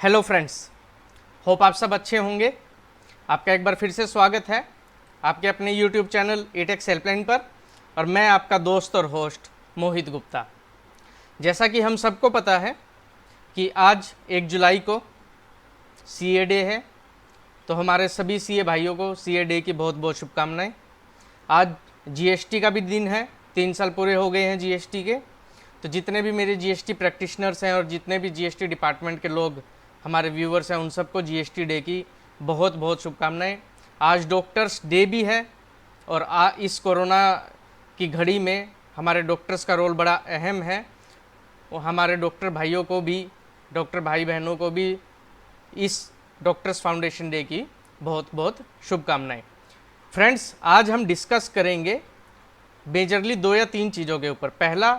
Hello friends, hope आप सब अच्छे होंगे। आपका एक बार फिर से स्वागत है आपके अपने यूट्यूब चैनल एटेक्स हेल्पलाइन पर, और मैं आपका दोस्त और होस्ट मोहित गुप्ता। जैसा कि हम सबको पता है कि आज 1 जुलाई को सीए डे है, तो हमारे सभी सीए भाइयों को सीए डे की बहुत बहुत शुभकामनाएं। आज जीएसटी का भी दिन है, 3 साल पूरे हो गए हैं जीएसटी के। तो जितने भी मेरे जीएसटी प्रैक्टिशनर्स हैं और जितने भी जीएसटी डिपार्टमेंट के लोग हमारे व्यूवर्स हैं, उन सबको जीएसटी डे की बहुत बहुत शुभकामनाएं। आज डॉक्टर्स डे भी है, और इस कोरोना की घड़ी में हमारे डॉक्टर्स का रोल बड़ा अहम है। और हमारे डॉक्टर भाइयों को भी, डॉक्टर भाई बहनों को भी इस डॉक्टर्स फाउंडेशन डे की बहुत बहुत शुभकामनाएं। फ्रेंड्स, आज हम डिस्कस करेंगे मेजरली 2 या 3 चीज़ों के ऊपर। पहला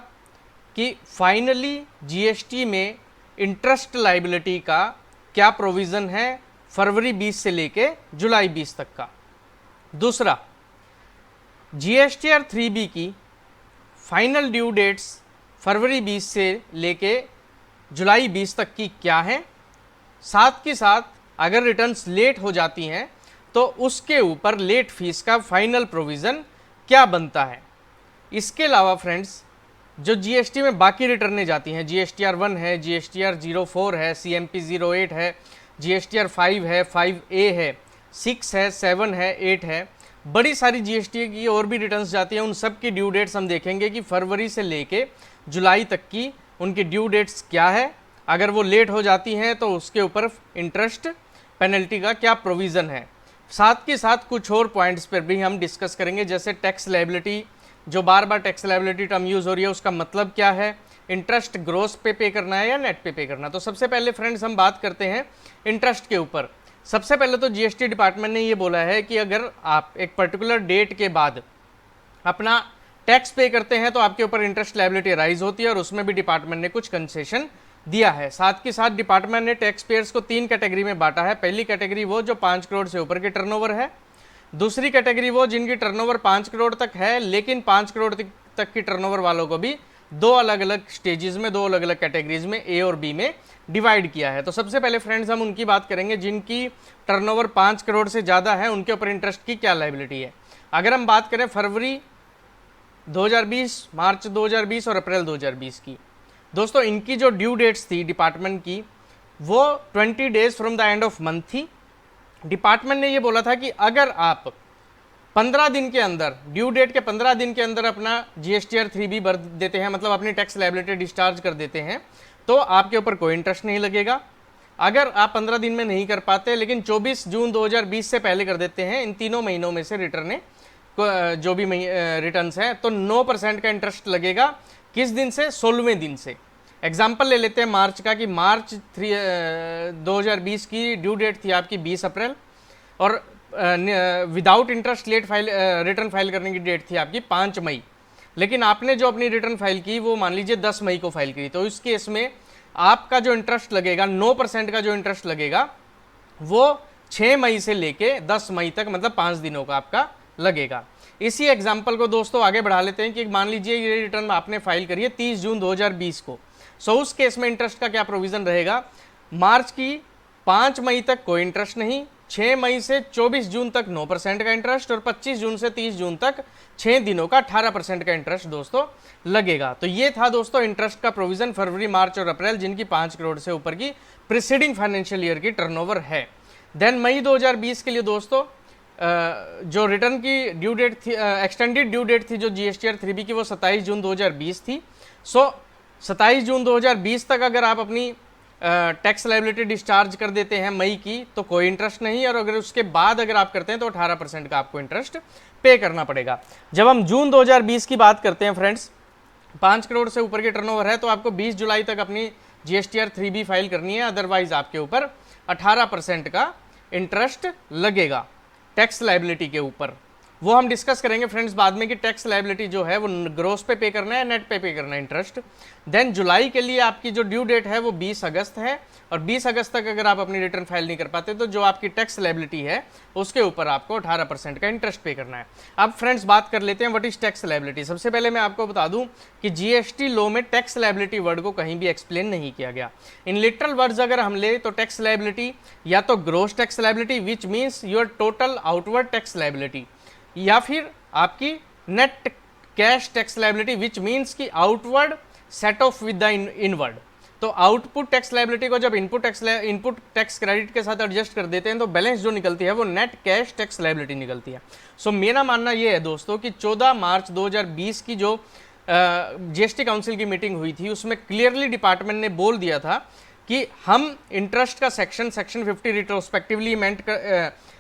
कि फाइनली जीएसटी में इंटरेस्ट लाइबिलिटी का क्या प्रोविज़न है फरवरी 20 से लेके जुलाई 20 तक का। दूसरा, जीएसटीआर 3B की फाइनल ड्यू डेट्स फरवरी 20 से लेके जुलाई 20 तक की क्या है। साथ के साथ अगर रिटर्न्स लेट हो जाती हैं तो उसके ऊपर लेट फीस का फाइनल प्रोविज़न क्या बनता है। इसके अलावा फ्रेंड्स, जो जीएसटी में बाकी रिटर्नें जाती हैं, जीएसटीआर 1 है, जीएसटीआर 04 है, सीएमपी 08 है, जीएसटीआर 5 है, 5A है, 6 है, 7 है, 8 है, बड़ी सारी जीएसटी की और भी रिटर्न्स जाती हैं। उन सब की ड्यू डेट्स हम देखेंगे कि फरवरी से लेके जुलाई तक की उनकी ड्यू डेट्स क्या है। अगर वो लेट हो जाती हैं तो उसके ऊपर इंटरेस्ट पेनल्टी का क्या प्रोविज़न है। साथ के साथ कुछ और पॉइंट्स पर भी हम डिस्कस करेंगे, जैसे टैक्स लायबिलिटी, जो बार बार टैक्स लायबिलिटी टर्म यूज़ हो रही है, उसका मतलब क्या है, इंटरेस्ट ग्रोस पे करना है या नेट पे करना। तो सबसे पहले फ्रेंड्स हम बात करते हैं इंटरेस्ट के ऊपर। सबसे पहले तो जीएसटी डिपार्टमेंट ने ये बोला है कि अगर आप एक पर्टिकुलर डेट के बाद अपना टैक्स पे करते हैं तो आपके ऊपर इंटरेस्ट लायबिलिटी राइज होती है, और उसमें भी डिपार्टमेंट ने कुछ कंसेशन दिया है। साथ के साथ डिपार्टमेंट ने टैक्स पेयर्स को 3 कैटेगरी में बांटा है। पहली कैटेगरी वो जो 5 करोड़ से ऊपर के टर्नओवर है। दूसरी कैटेगरी वो जिनकी टर्नओवर 5 करोड़ तक है, लेकिन 5 करोड़ तक की टर्नओवर वालों को भी 2 अलग अलग स्टेजेस में, 2 अलग अलग कैटेगरीज में, ए और बी में डिवाइड किया है। तो सबसे पहले फ्रेंड्स हम उनकी बात करेंगे जिनकी टर्नओवर 5 करोड़ से ज़्यादा है, उनके ऊपर इंटरेस्ट की क्या लायबिलिटी है। अगर हम बात करें फरवरी 2020, मार्च 2020 और अप्रैल 2020 की, दोस्तों इनकी जो ड्यू डेट्स थी डिपार्टमेंट की, वो 20 days from the end of month थी। डिपार्टमेंट ने ये बोला था कि अगर आप 15 दिन के अंदर, ड्यू डेट के 15 दिन के अंदर अपना जीएसटीआर 3B भर देते हैं, मतलब अपनी टैक्स लायबिलिटी डिस्चार्ज कर देते हैं, तो आपके ऊपर कोई इंटरेस्ट नहीं लगेगा। अगर आप 15 दिन में नहीं कर पाते लेकिन 24 जून 2020 से पहले कर देते हैं, इन तीनों महीनों में से रिटर्न जो भी रिटर्न्स हैं, तो 9% का इंटरेस्ट लगेगा। किस दिन से? 16वें दिन से। एग्जाम्पल ले लेते हैं मार्च का, कि मार्च 2020 की ड्यू डेट थी आपकी 20 अप्रैल, और without interest late file return file करने की डेट थी आपकी 5 मई। लेकिन आपने जो अपनी रिटर्न फाइल की वो मान लीजिए 10 मई को फाइल की, तो इस केस में आपका जो इंटरेस्ट लगेगा, 9% का जो इंटरेस्ट लगेगा, वो 6 मई से लेके 10 मई तक, मतलब 5 दिनों का आपका लगेगा। इसी एग्जाम्पल को दोस्तों आगे बढ़ा लेते हैं कि मान लीजिए ये रिटर्न आपने फाइल करी है 30 जून 2020 को। सो उस केस में इंटरेस्ट का क्या प्रोविज़न रहेगा। मार्च की 5 मई तक कोई इंटरेस्ट नहीं, 6 मई से 24 जून तक 9% का इंटरेस्ट, और 25 जून से 30 जून तक 6 दिनों का 18% का इंटरेस्ट दोस्तों लगेगा। तो ये था दोस्तों इंटरेस्ट का प्रोविज़न फरवरी, मार्च और अप्रैल, जिनकी 5 करोड़ से ऊपर की प्रीसीडिंग फाइनेंशियल ईयर की टर्नओवर है। देन मई 2020 के लिए दोस्तों जो रिटर्न की ड्यू डेट थी, एक्सटेंडेड ड्यू डेट थी जो जीएसटीआर 3B की, वो 27 जून 2020 थी। सो 27 जून 2020 तक अगर आप अपनी टैक्स लायबिलिटी डिस्चार्ज कर देते हैं मई की, तो कोई इंटरेस्ट नहीं, और अगर उसके बाद अगर आप करते हैं तो 18% का आपको इंटरेस्ट पे करना पड़ेगा। जब हम जून 2020 की बात करते हैं फ्रेंड्स, 5 करोड़ से ऊपर के टर्नओवर है, तो आपको 20 जुलाई तक अपनी जीएसटीआर 3B फाइल करनी है, अदरवाइज आपके ऊपर 18% का इंटरेस्ट लगेगा टैक्स लायबिलिटी के ऊपर। वो हम डिस्कस करेंगे फ्रेंड्स बाद में कि टैक्स लायबिलिटी जो है वो ग्रोस पे करना है, नेट पे करना है इंटरेस्ट। देन जुलाई के लिए आपकी जो ड्यू डेट है वो 20 अगस्त है, और 20 अगस्त तक अगर आप अपनी रिटर्न फाइल नहीं कर पाते तो जो आपकी टैक्स लायबिलिटी है उसके ऊपर आपको 18% का इंटरेस्ट पे करना है। अब फ्रेंड्स बात कर लेते हैं व्हाट इज टैक्स लायबिलिटी। सबसे पहले मैं आपको बता दूं कि जीएसटी लॉ में टैक्स लायबिलिटी वर्ड को कहीं भी एक्सप्लेन नहीं किया गया। इन लिटरल वर्ड्स अगर हम ले तो टैक्स लायबिलिटी या तो gross tax liability which means your total outward tax liability, या फिर आपकी net cash tax liability which means की outward set off with the inward. तो आउटपुट टैक्स लायबिलिटी को जब इनपुट टैक्स क्रेडिट के साथ एडजस्ट कर देते हैं तो बैलेंस जो निकलती है वो नेट कैश टैक्स लायबिलिटी निकलती है। सो मेरा मानना ये है दोस्तों कि 14 मार्च 2020 की जो जीएसटी काउंसिल की मीटिंग हुई थी उसमें क्लियरली डिपार्टमेंट ने बोल दिया था कि हम इंटरेस्ट का सेक्शन 50 रिट्रोस्पेक्टिवली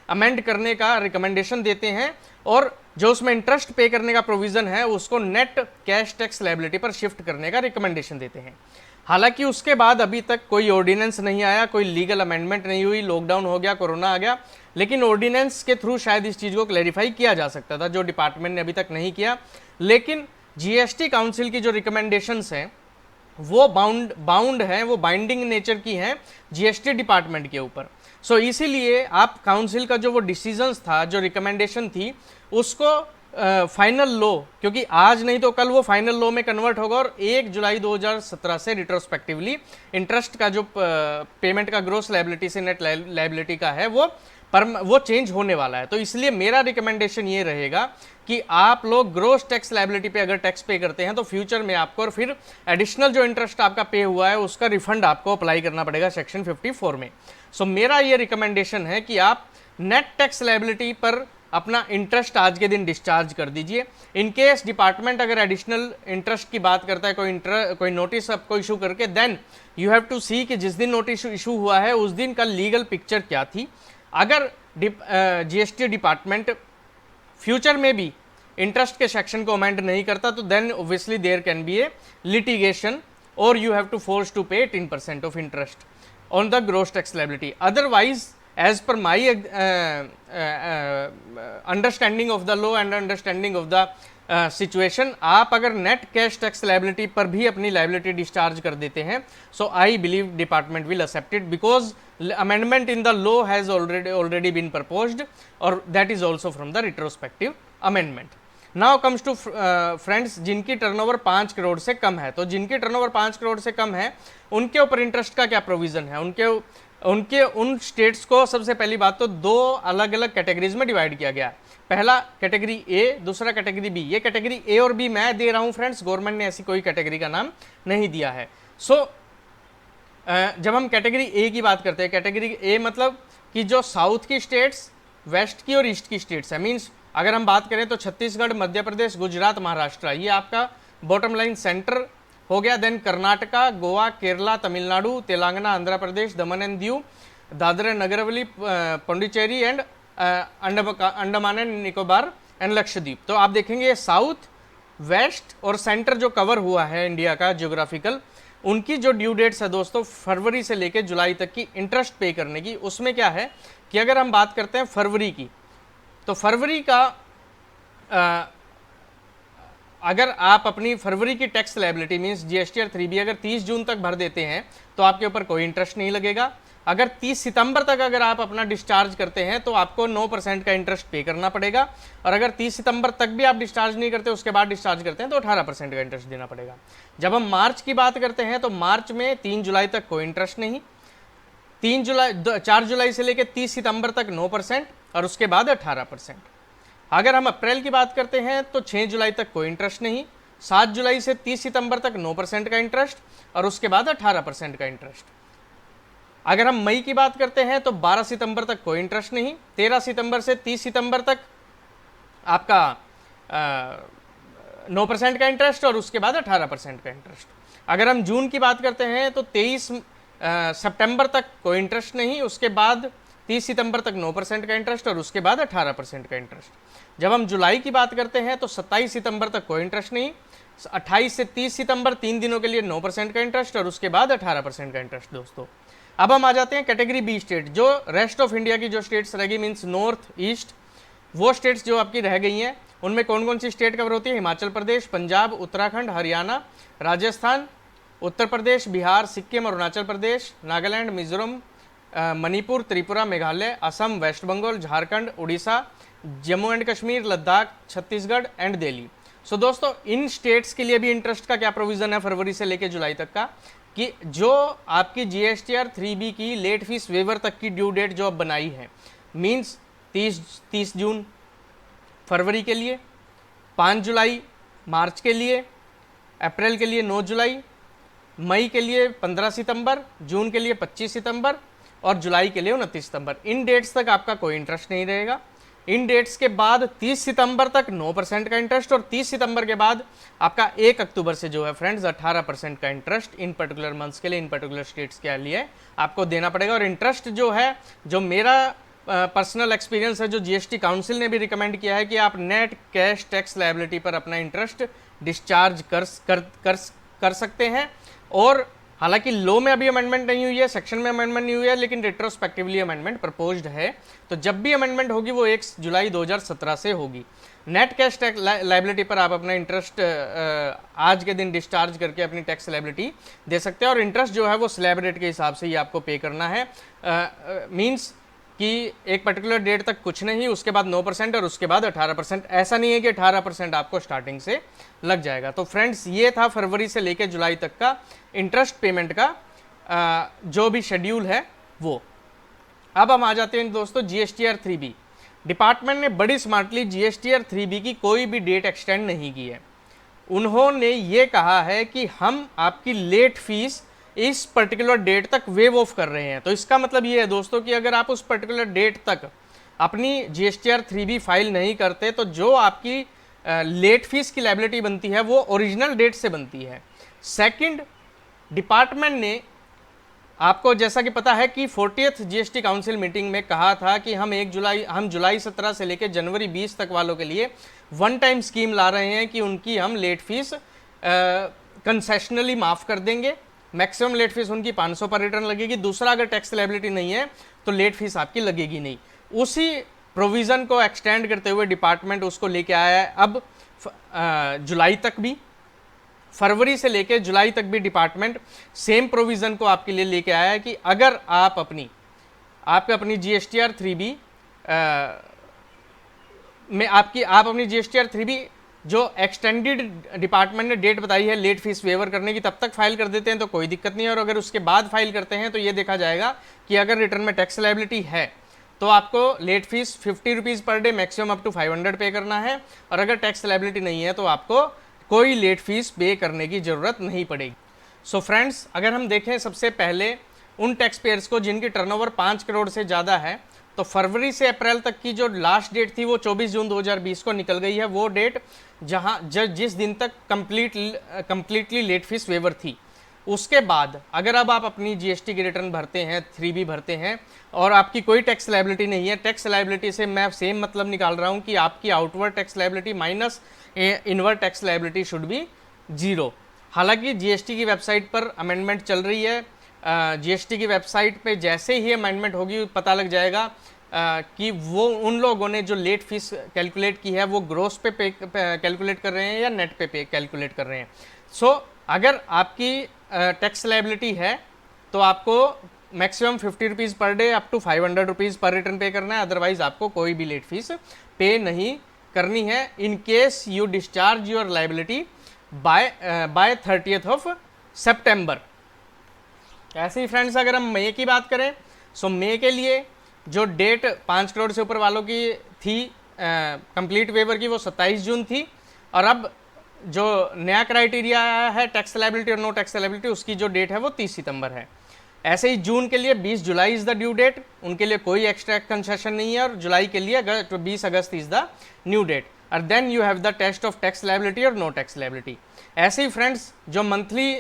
अमेंड करने का रिकमेंडेशन देते हैं, और जो उसमें इंटरेस्ट पे करने का प्रोविजन है उसको नेट कैश टैक्स लायबिलिटी पर शिफ्ट करने का रिकमेंडेशन देते हैं। हालांकि उसके बाद अभी तक कोई ऑर्डिनेंस नहीं आया, कोई लीगल अमेंडमेंट नहीं हुई, लॉकडाउन हो गया, कोरोना आ गया, लेकिन ऑर्डिनेंस के थ्रू शायद इस चीज़ को क्लैरिफाई किया जा सकता था जो डिपार्टमेंट ने अभी तक नहीं किया। लेकिन जीएसटी काउंसिल की जो रिकमेंडेशंस हैं वो बाउंड हैं, वो बाइंडिंग नेचर की हैं जीएसटी डिपार्टमेंट के ऊपर। सो इसीलिए आप काउंसिल का जो वो डिसीजंस था, जो रिकमेंडेशन थी, उसको फाइनल लॉ, क्योंकि आज नहीं तो कल वो फाइनल लॉ में कन्वर्ट होगा और 1 जुलाई 2017 से रिट्रोस्पेक्टिवली इंटरेस्ट का जो पेमेंट का ग्रोस लायबिलिटी से नेट लायबिलिटी का है वो चेंज होने वाला है। तो इसलिए मेरा रिकमेंडेशन ये रहेगा कि आप लोग ग्रोस टैक्स लायबिलिटी पे अगर टैक्स पे करते हैं तो फ्यूचर में आपको और फिर एडिशनल जो इंटरेस्ट आपका पे हुआ है उसका रिफंड आपको अप्लाई करना पड़ेगा सेक्शन 54 में। सो मेरा ये रिकमेंडेशन है कि आप नेट टैक्स लायबिलिटी पर अपना इंटरेस्ट आज के दिन डिस्चार्ज कर दीजिए। इन केस डिपार्टमेंट अगर एडिशनल इंटरेस्ट की बात करता है, कोई नोटिस आपको इशू करके, देन यू हैव टू सी कि जिस दिन नोटिस इशू हुआ है उस दिन का लीगल पिक्चर क्या थी। अगर जीएसटी डिपार्टमेंट फ्यूचर में भी इंटरेस्ट के सेक्शन को अमेंड नहीं करता तो then obviously there can be a litigation और you have to force to pay 18% of interest on the gross tax liability. Otherwise as per my understanding of the law and understanding of the situation, आप अगर net cash tax liability पर भी अपनी liability discharge कर देते हैं, so I believe department will accept it because amendment in the law has already been proposed और that is also from the retrospective amendment. Now comes to friends जिनकी turnover 5 crore से कम है, तो जिनकी टर्नओवर 5 करोड़ से कम है उनके ऊपर इंटरेस्ट का क्या प्रोविजन है। उनके उन स्टेट्स को सबसे पहली बात तो 2 अलग अलग कैटेगरीज में डिवाइड किया गया है। पहला कैटेगरी ए, दूसरा कैटेगरी बी। ये कैटेगरी ए और बी मैं दे रहा हूं फ्रेंड्स, गवर्नमेंट ने ऐसी कोई कैटेगरी का नाम नहीं दिया है। सो जब हम कैटेगरी ए की बात करते हैं, कैटेगरी ए मतलब कि जो साउथ की स्टेट्स, वेस्ट की और ईस्ट की स्टेट्स है, मीन्स अगर हम बात करें तो छत्तीसगढ़, मध्य प्रदेश, गुजरात, महाराष्ट्र, ये आपका बॉटम लाइन सेंटर हो गया। Then Karnataka, Goa, Kerala, Tamil Nadu, Telangana, Andhra Pradesh, Daman and Diu, Dadra Nagar Haveli, Puducherry and Andaman and Nicobar and Lakshadweep. तो आप देखेंगे साउथ, वेस्ट और सेंटर जो कवर हुआ है इंडिया का जियोग्राफिकल, उनकी जो ड्यू डेट्स है दोस्तों फरवरी से लेकर जुलाई तक की इंटरेस्ट पे करने की, उसमें क्या है कि अगर हम बात करते हैं फरवरी की, तो फरवरी का अगर आप अपनी फरवरी की टैक्स लायबिलिटी मींस जीएसटी और 3B अगर 30 जून तक भर देते हैं तो आपके ऊपर कोई इंटरेस्ट नहीं लगेगा। अगर 30 सितंबर तक अगर आप अपना डिस्चार्ज करते हैं तो आपको 9% का इंटरेस्ट पे करना पड़ेगा, और अगर 30 सितंबर तक भी आप डिस्चार्ज नहीं करते, उसके बाद डिस्चार्ज करते हैं तो 18% का इंटरेस्ट देना पड़ेगा। जब हम मार्च की बात करते हैं तो मार्च में 3 जुलाई तक कोई इंटरेस्ट नहीं, 4 जुलाई से लेकर 30 सितंबर तक 9% और उसके बाद 18%। अगर हम अप्रैल की बात करते हैं तो 6 जुलाई तक कोई इंटरेस्ट नहीं, 7 जुलाई से 30 सितंबर तक 9% का इंटरेस्ट और उसके बाद 18% का इंटरेस्ट। अगर हम मई की बात करते हैं तो 12 सितंबर तक कोई इंटरेस्ट नहीं, 13 सितंबर से 30 सितंबर तक आपका 9% का इंटरेस्ट और उसके बाद 18% का इंटरेस्ट। अगर हम जून की बात करते हैं तो 23 सितंबर तक कोई इंटरेस्ट नहीं, उसके बाद 30 सितंबर तक 9% का इंटरेस्ट और उसके बाद 18% का इंटरेस्ट। जब हम जुलाई की बात करते हैं तो 27 सितंबर तक कोई इंटरेस्ट नहीं, 28 से 30 सितंबर 3 दिनों के लिए 9% का इंटरेस्ट और उसके बाद 18% का इंटरेस्ट। दोस्तों अब हम आ जाते हैं कैटेगरी बी स्टेट, जो रेस्ट ऑफ इंडिया की जो स्टेट्स रहेगी मीन्स नॉर्थ, ईस्ट, वो स्टेट्स जो आपकी रह गई हैं उनमें कौन कौन सी स्टेट कवर होती है? Himachal Pradesh, Punjab, Uttarakhand, Haryana, Rajasthan, Uttar Pradesh, Bihar, Sikkim, Arunachal Pradesh, Nagaland, Mizoram, Manipur, Tripura, Meghalaya, Assam, west Bengal, Jharkhand, Orissa, Jammu and Kashmir, Ladakh, Chhattisgarh and Delhi. So दोस्तों, इन स्टेट्स के लिए भी इंटरेस्ट का क्या प्रोविजन है फरवरी से लेकर जुलाई तक का, कि जो आपकी GSTR 3B की लेट फीस वेवर तक की ड्यू डेट जो अब बनाई है, मींस 30 जून फरवरी के लिए, 5 जुलाई मार्च के लिए, अप्रैल के लिए 9 जुलाई, मई के लिए 15 सितंबर, जून के लिए 25 सितंबर और जुलाई के लिए 29 सितंबर। इन डेट्स तक आपका कोई इंटरेस्ट नहीं रहेगा। इन डेट्स के बाद 30 सितंबर तक 9% का इंटरेस्ट और 30 सितंबर के बाद आपका 1 अक्टूबर से जो है फ्रेंड्स 18% का इंटरेस्ट इन पर्टिकुलर मंथ्स के लिए, इन पर्टिकुलर स्टेट्स के लिए आपको देना पड़ेगा। और इंटरेस्ट जो है, जो मेरा पर्सनल एक्सपीरियंस है, जो GST काउंसिल ने भी रिकमेंड किया है कि आप नेट कैश टैक्स लायबिलिटी पर अपना इंटरेस्ट डिस्चार्ज कर सकते हैं। और हालांकि लॉ में अभी अमेंडमेंट नहीं हुई है, सेक्शन में अमेंडमेंट नहीं हुई है, लेकिन रेट्रोस्पेक्टिवली अमेंडमेंट प्रपोज्ड है। तो जब भी अमेंडमेंट होगी वो 1 जुलाई 2017 से होगी। नेट कैश टैक्स लायबिलिटी पर आप अपना इंटरेस्ट आज के दिन डिस्चार्ज करके अपनी टैक्स लायबिलिटी दे सकते हैं। और इंटरेस्ट जो है वो स्लैब रेट के हिसाब से ही आपको पे करना है। मीन्स कि एक पर्टिकुलर डेट तक कुछ नहीं, उसके बाद 9% और उसके बाद 18%। ऐसा नहीं है कि 18% आपको स्टार्टिंग से लग जाएगा। तो फ्रेंड्स, ये था फरवरी से लेकर जुलाई तक का इंटरेस्ट पेमेंट का जो भी शेड्यूल है वो। अब हम आ जाते हैं दोस्तों GSTR 3B। डिपार्टमेंट ने बड़ी स्मार्टली GSTR 3B की कोई भी डेट एक्सटेंड नहीं की है। उन्होंने ये कहा है कि हम आपकी लेट फीस इस पर्टिकुलर डेट तक वेव ऑफ कर रहे हैं। तो इसका मतलब ये है दोस्तों कि अगर आप उस पर्टिकुलर डेट तक अपनी GSTR 3B फाइल नहीं करते तो जो आपकी लेट फीस की लायबिलिटी बनती है वो ओरिजिनल डेट से बनती है। सेकंड, डिपार्टमेंट ने आपको जैसा कि पता है कि 40th GST काउंसिल मीटिंग में कहा था कि हम जुलाई 17 से लेकर जनवरी 20 तक वालों के लिए वन टाइम स्कीम ला रहे हैं कि उनकी हम लेट फीस कंसेशनली माफ़ कर देंगे। मैक्सिमम लेट फीस उनकी 500 पर रिटर्न लगेगी। दूसरा, अगर टैक्स लायबिलिटी नहीं है तो लेट फीस आपकी लगेगी नहीं। उसी प्रोविज़न को एक्सटेंड करते हुए डिपार्टमेंट उसको लेके आया है अब जुलाई तक भी। फरवरी से लेकर जुलाई तक भी डिपार्टमेंट सेम प्रोविज़न को आपके लिए लेके आया है कि अगर आप अपनी GSTR 3B में आप अपनी GSTR 3B जो एक्सटेंडेड डिपार्टमेंट ने डेट बताई है लेट फीस वेवर करने की, तब तक फाइल कर देते हैं तो कोई दिक्कत नहीं है। और अगर उसके बाद फाइल करते हैं तो ये देखा जाएगा कि अगर रिटर्न में टैक्स लायबिलिटी है तो आपको late fee 50 rupees per day maximum up to 500 pay करना है। और अगर टैक्स लायबिलिटी नहीं है तो आपको कोई लेट फीस पे करने की ज़रूरत नहीं पड़ेगी। सो फ्रेंड्स, अगर हम देखें सबसे पहले उन टैक्स पेयर्स को जिनकी टर्नओवर 5 करोड़ से ज़्यादा है, तो फरवरी से अप्रैल तक की जो लास्ट डेट थी वो 24 जून 2020 को निकल गई है। वो डेट जिस दिन तक कंप्लीटली लेट फीस वेवर थी। उसके बाद अगर अब आप अपनी GST की रिटर्न भरते हैं, 3B भरते हैं और आपकी कोई टैक्स लायबिलिटी नहीं है, टैक्स लायबिलिटी से मैं सेम मतलब निकाल रहा हूँ कि आपकी outward tax liability minus inward tax liability should be 0। हालांकि GST की वेबसाइट पर अमेंडमेंट चल रही है। GST की वेबसाइट पे जैसे ही अमेंडमेंट होगी पता लग जाएगा कि वो उन लोगों ने जो लेट फीस कैलकुलेट की है वो ग्रोस पे कैलकुलेट कर रहे हैं या नेट पे कैलकुलेट कर रहे हैं। सो अगर आपकी टैक्स लायबिलिटी है तो आपको maximum 50 rupees per day up to 500 rupees per return pay करना है। अदरवाइज आपको कोई भी लेट फीस पे नहीं करनी है in case you discharge your liability by 30th of September. ऐसे ही फ्रेंड्स, अगर हम मई की बात करें, सो मई के लिए जो डेट 5 करोड़ से ऊपर वालों की थी कंप्लीट वेवर की, वो 27 जून थी। और अब जो नया क्राइटेरिया आया है tax liability or no tax liability, उसकी जो डेट है वो 30 सितंबर है। ऐसे ही जून के लिए 20 July is the due date, उनके लिए कोई एक्स्ट्रा कंसेशन नहीं है। और जुलाई के लिए 20 August is the new date. और then you have the test of tax liability or no tax liability. ऐसे ही फ्रेंड्स, जो मंथली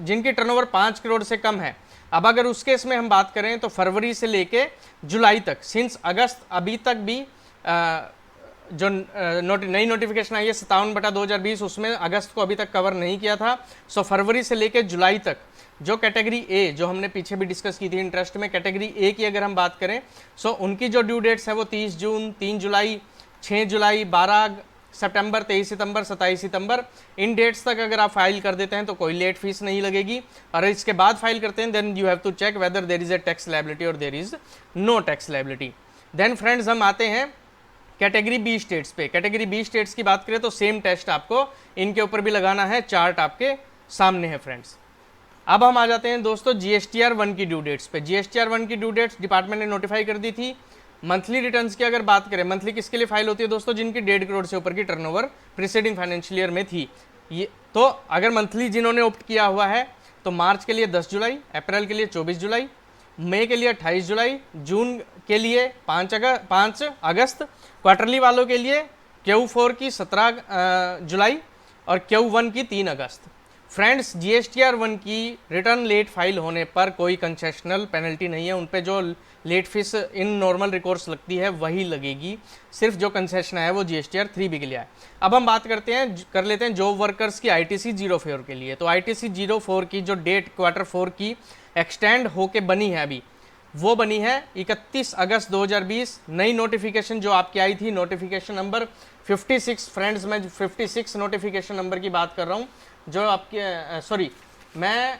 जिनकी टर्नओवर 5 करोड़ से कम है, अब अगर उस केस में हम बात करें तो फरवरी से लेके जुलाई तक, सिंस अगस्त अभी तक भी जो नई नोटिफिकेशन आई है 57/2020, उसमें अगस्त को अभी तक कवर नहीं किया था। सो फरवरी से लेकर जुलाई तक जो कैटेगरी ए, जो हमने पीछे भी डिस्कस की थी इंटरेस्ट में, कैटेगरी ए की अगर हम बात करें, सो उनकी जो ड्यू डेट्स है वो 30 जून, 3 जुलाई, 6 जुलाई, 12 सितंबर, 23 सितंबर, 27 सितंबर, इन डेट्स तक अगर आप फाइल कर देते हैं तो कोई लेट फीस नहीं लगेगी। और इसके बाद फाइल करते हैं then you have to check whether there is a tax liability और there is no tax liability. Then friends हम आते हैं कैटेगरी बी स्टेट्स पे। कैटेगरी बी स्टेट्स की बात करें तो सेम टेस्ट आपको इनके ऊपर भी लगाना है, चार्ट आपके सामने है फ्रेंड्स। अब हम आ जाते हैं दोस्तों GSTR 1 की ड्यू डेट्स पे। GSTR 1 की ड्यू डेट्स डिपार्टमेंट ने नोटिफाई कर दी थी। मंथली रिटर्न्स की अगर बात करें, मंथली किसके लिए फाइल होती है दोस्तों? जिनकी 1.5 करोड़ से ऊपर की टर्नओवर प्रीसीडिंग फाइनेंशियल ईयर में थी। ये तो अगर मंथली जिन्होंने ऑप्ट किया हुआ है तो मार्च के लिए 10 जुलाई, अप्रैल के लिए 24 जुलाई, मई के लिए 28 जुलाई, जून के लिए 5 अगस्त, क्वार्टरली वालों के लिए Q4 की 17 जुलाई और Q1 की 3 अगस्त। फ्रेंड्स GSTR 1 की रिटर्न लेट फाइल होने पर कोई कंसेशनल पेनल्टी नहीं है, उन पे जो late fees in normal records लगती है वही लगेगी। सिर्फ जो कंसेशन है वो GSTR 3B के लिए है। अब हम बात कर लेते हैं जॉब वर्कर्स की ITC 04 के लिए। तो ITC 04 की जो डेट Q4 की एक्सटेंड होके बनी है अभी, वो बनी है 31 अगस्त 2020। नई नोटिफिकेशन जो आपकी आई थी, नोटिफिकेशन नंबर 56, फ्रेंड्स मैं 56 नोटिफिकेशन नंबर की बात कर रहा हूँ, जो आपके सॉरी मैं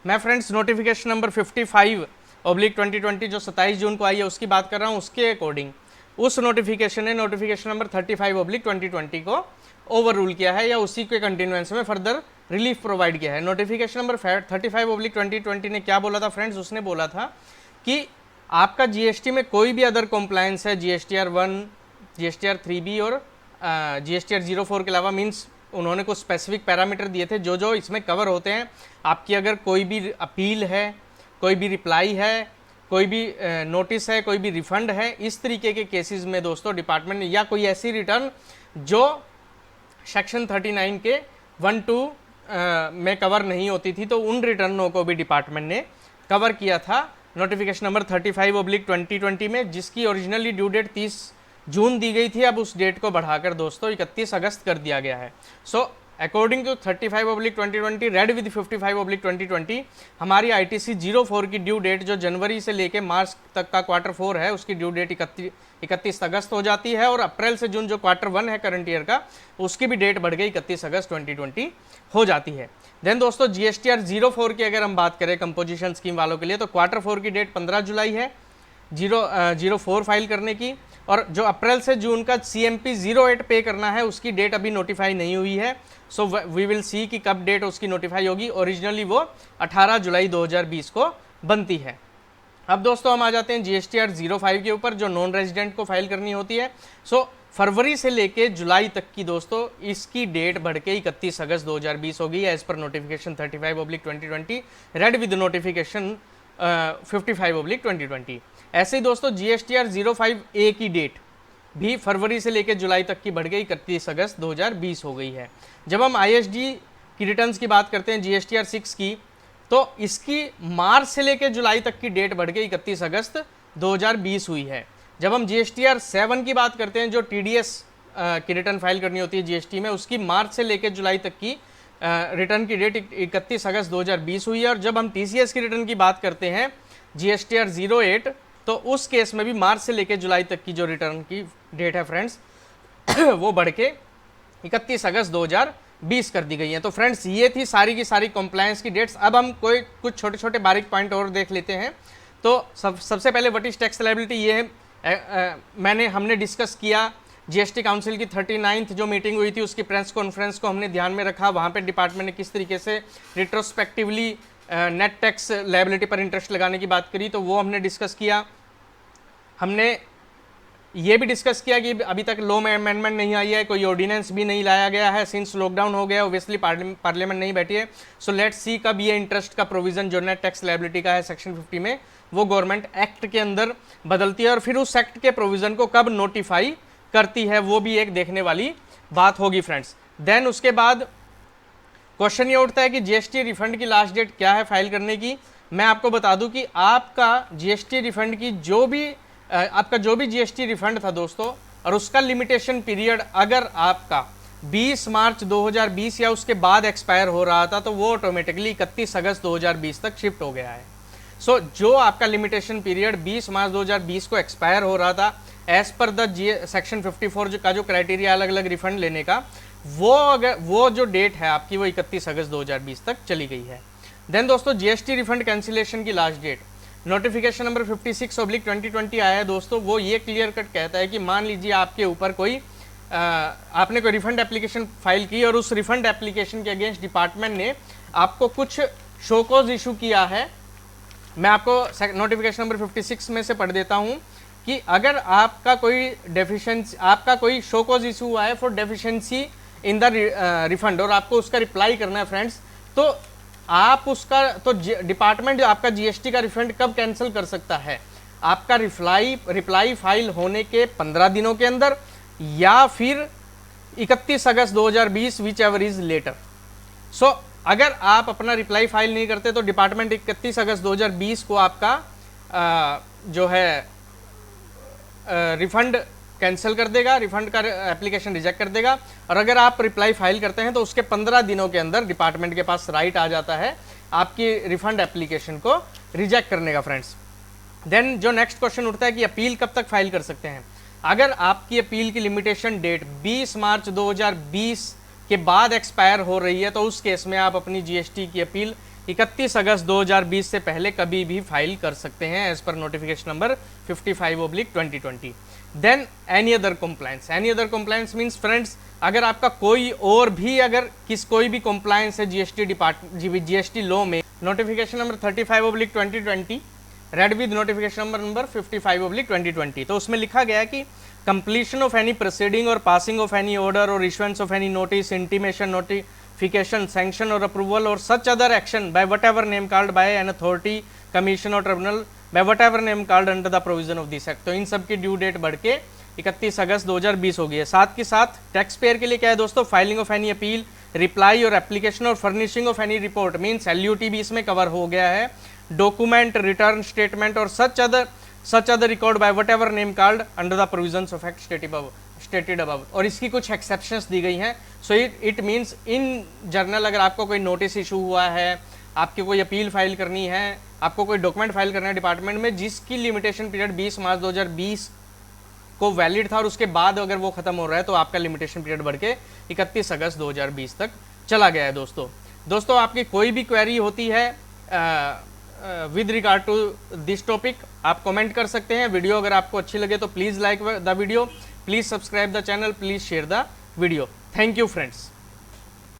फ्रेंड्स नोटिफिकेशन नंबर 55/2020 जो 27 जून को आई है उसकी बात कर रहा हूँ। उसके अकॉर्डिंग उस नोटिफिकेशन ने नोटिफिकेशन नंबर 35/2020 को ओवर रूल किया है या उसी के कंटिन्यूएंस में फर्दर रिलीफ प्रोवाइड किया है। नोटिफिकेशन नंबर 35/2020 ने क्या बोला था फ्रेंड्स? उसने बोला था कि आपका GST में कोई भी अदर कॉम्प्लायंस है, GSTR 1, GSTR 3B और GSTR 04 के अलावा, मीन्स उन्होंने कुछ स्पेसिफिक पैरामीटर दिए थे जो जो इसमें कवर होते हैं। आपकी अगर कोई भी अपील है, कोई भी रिप्लाई है, कोई भी नोटिस है, कोई भी रिफंड है, इस तरीके के केसेस में दोस्तों डिपार्टमेंट ने, या कोई ऐसी रिटर्न जो सेक्शन 39 के 1-2 में कवर नहीं होती थी, तो उन रिटर्नों को भी डिपार्टमेंट ने कवर किया था नोटिफिकेशन नंबर 35/2020 में, जिसकी ओरिजिनली ड्यू डेट 30 जून दी गई थी। अब उस डेट को बढ़ाकर दोस्तों 31 अगस्त कर दिया गया है। So according to 35/2020 read with 55/2020 हमारी ITC 04 की ड्यू डेट जो जनवरी से लेके मार्च तक का Q4 है उसकी ड्यू डेट 31 अगस्त हो जाती है, और अप्रैल से जून जो Q1 है करंट ईयर का, उसकी भी डेट बढ़ गई 31 अगस्त 2020 हो जाती है। देन दोस्तों GSTR 04 की अगर हम बात करें कंपोजिशन स्कीम वालों के लिए, तो Q4 की डेट 15 जुलाई है 04 फाइल करने की, और जो अप्रैल से जून का CMP 08 पे करना है उसकी डेट अभी नोटिफाई नहीं हुई है। सो वी विल सी कि कब डेट उसकी नोटिफाई होगी। ओरिजिनली वो 18 जुलाई 2020 को बनती है। अब दोस्तों हम आ जाते हैं GSTR 05 के ऊपर, जो नॉन रेजिडेंट को फाइल करनी होती है। सो फरवरी से लेके जुलाई तक की दोस्तों इसकी डेट बढ़ के 31 अगस्त 2020 हो गई as per notification 35/2020 read with notification 55/2020। ऐसे ही दोस्तों GSTR 05A की डेट भी फरवरी से लेकर जुलाई तक की बढ़ गई 31 अगस्त 2020 हो गई है। जब हम ISD की रिटर्न्स की बात करते हैं GSTR 6 की, तो इसकी मार्च से लेकर जुलाई तक की डेट बढ़ गई 31 अगस्त 2020 हुई है। जब हम GSTR 7 की बात करते हैं, जो TDS की रिटर्न फाइल करनी होती है GST में, उसकी मार्च से लेकर जुलाई तक की रिटर्न की डेट 31 अगस्त 2020 हुई है। और जब हम TCS की रिटर्न की बात करते हैं GSTR 08, तो उस केस में भी मार्च से लेकर जुलाई तक की जो रिटर्न की डेट है फ्रेंड्स वो बढ़ के 31 अगस्त 2020 कर दी गई है। तो फ्रेंड्स ये थी सारी की सारी कॉम्प्लायंस की डेट्स। अब हम कुछ छोटे छोटे बारीक पॉइंट और देख लेते हैं। तो सबसे पहले व्हाट इज टैक्स लायबिलिटी, ये है हमने डिस्कस किया। GST काउंसिल की 39th जो मीटिंग हुई थी उसकी प्रेस कॉन्फ्रेंस को हमने ध्यान में रखा। वहाँ पे डिपार्टमेंट ने किस तरीके से रिट्रोस्पेक्टिवली नेट टैक्स लायबिलिटी पर इंटरेस्ट लगाने की बात करी, तो वो हमने डिस्कस किया। हमने ये भी डिस्कस किया कि अभी तक लॉ में अमेंडमेंट नहीं आई है, कोई ऑर्डिनेंस भी नहीं लाया गया है, सिंस लॉकडाउन हो गया, ओबियसली पार्लियामेंट नहीं बैठी है। सो लेट्स सी कब ये इंटरेस्ट का प्रोविजन जो नेट टैक्स लायबिलिटी का है सेक्शन 50 में, वो गवर्नमेंट एक्ट के अंदर बदलती है, और फिर उस एक्ट के प्रोविजन को कब नोटिफाई करती है, वो भी एक देखने वाली बात होगी फ्रेंड्स। देन उसके बाद क्वेश्चन ये उठता है कि GST रिफंड की लास्ट डेट क्या है फाइल करने की। मैं आपको बता दूं कि आपका GST रिफंड की जो भी आपका जो भी जीएसटी रिफंड था दोस्तों, और उसका लिमिटेशन पीरियड अगर आपका 20 मार्च 2020 या उसके बाद एक्सपायर हो रहा था तो वो ऑटोमेटिकली 31 अगस्त 2020 तक शिफ्ट हो गया है। सो जो आपका लिमिटेशन पीरियड 20 मार्च 2020 को एक्सपायर हो रहा था एज पर द सेक्शन 54 का जो क्राइटेरिया अलग अलग रिफंड लेने का, वो जो डेट है आपकी वो 31 अगस्त 2020 तक चली गई है। देन दोस्तों जीएसटी रिफंड कैंसिलेशन की लास्ट डेट नोटिफिकेशन नंबर 56/2020 आया है दोस्तों। वो ये क्लियर कट कहता है कि मान लीजिए आपके ऊपर कोई आपने कोई रिफंड एप्लीकेशन फाइल की और उस रिफंड एप्लीकेशन के अगेंस्ट डिपार्टमेंट ने आपको कुछ शोकॉज इशू किया है। मैं आपको नोटिफिकेशन नंबर 56 में से पढ़ देता हूं कि अगर आपका कोई डेफिशिएंसी, आपका कोई शोकॉज इशू हुआ है for deficiency in the refund और आपको उसका रिप्लाई करना है फ्रेंड्स, तो आप उसका तो डिपार्टमेंट आपका जीएसटी का रिफंड कब कैंसिल कर सकता है? आपका रिप्लाई फाइल होने के 15 दिनों के अंदर या फिर 31 अगस्त 2020 विच एवर इज लेटर। सो अगर आप अपना रिप्लाई फाइल नहीं करते तो डिपार्टमेंट 31 अगस्त 2020 को आपका जो है रिफंड कैंसिल कर देगा, रिफंड का एप्लीकेशन रिजेक्ट कर देगा। और अगर आप रिप्लाई फाइल करते हैं तो उसके 15 दिनों के अंदर डिपार्टमेंट के पास राइट आ जाता है आपकी रिफंड एप्लीकेशन को रिजेक्ट करने का फ्रेंड्स। देन जो नेक्स्ट क्वेश्चन उठता है कि अपील कब तक फाइल कर सकते हैं? अगर आपकी अपील की लिमिटेशन डेट 20 मार्च 2020 के बाद एक्सपायर हो रही है तो उस केस में आप अपनी जीएसटी की अपील 31 अगस्त 2020 से पहले कभी भी फाइल कर सकते हैं as per notification number 55/2020। Then any other compliance means friends, अगर आपका कोई और भी कोई भी कंप्लायंस है जीएसटी लॉ में, notification number 35/2020 read with notification number 55/2020, तो उसमें लिखा गया कि completion of any proceeding or passing of any order or issuance of any notice, intimation, notification, sanction or approval or such other action by whatever name called by an authority, commission और tribunal by whatever name called under the provision of this act. तो इन सब की due date बढ़ के 31 अगस्त 2020 हो गई है। साथ के साथ टैक्स पेयर के लिए क्या है दोस्तों? Filing of any appeal, reply और एप्लीकेशन और furnishing of any report means LUT भी इसमें कवर हो गया है। डॉक्यूमेंट, रिटर्न स्टेटमेंट और such other record by whatever name called under the provisions of act stated above. और इसकी कुछ एक्सेप्शंस दी गई हैं। So it means in journal अगर आपको कोई नोटिस इशू हुआ है, आपकी कोई अपील फाइल करनी है, आपको कोई डॉक्यूमेंट फाइल करना है डिपार्टमेंट में जिसकी लिमिटेशन पीरियड 20 मार्च 2020 को वैलिड था और उसके बाद अगर वो खत्म हो रहा है तो आपका लिमिटेशन पीरियड बढ़ के 31 अगस्त 2020 तक चला गया है दोस्तों आपकी कोई भी क्वेरी होती है with regard to this topic आप कमेंट कर सकते हैं। वीडियो अगर आपको अच्छी लगे तो please like the video, please subscribe the channel, please share the video. Thank you friends.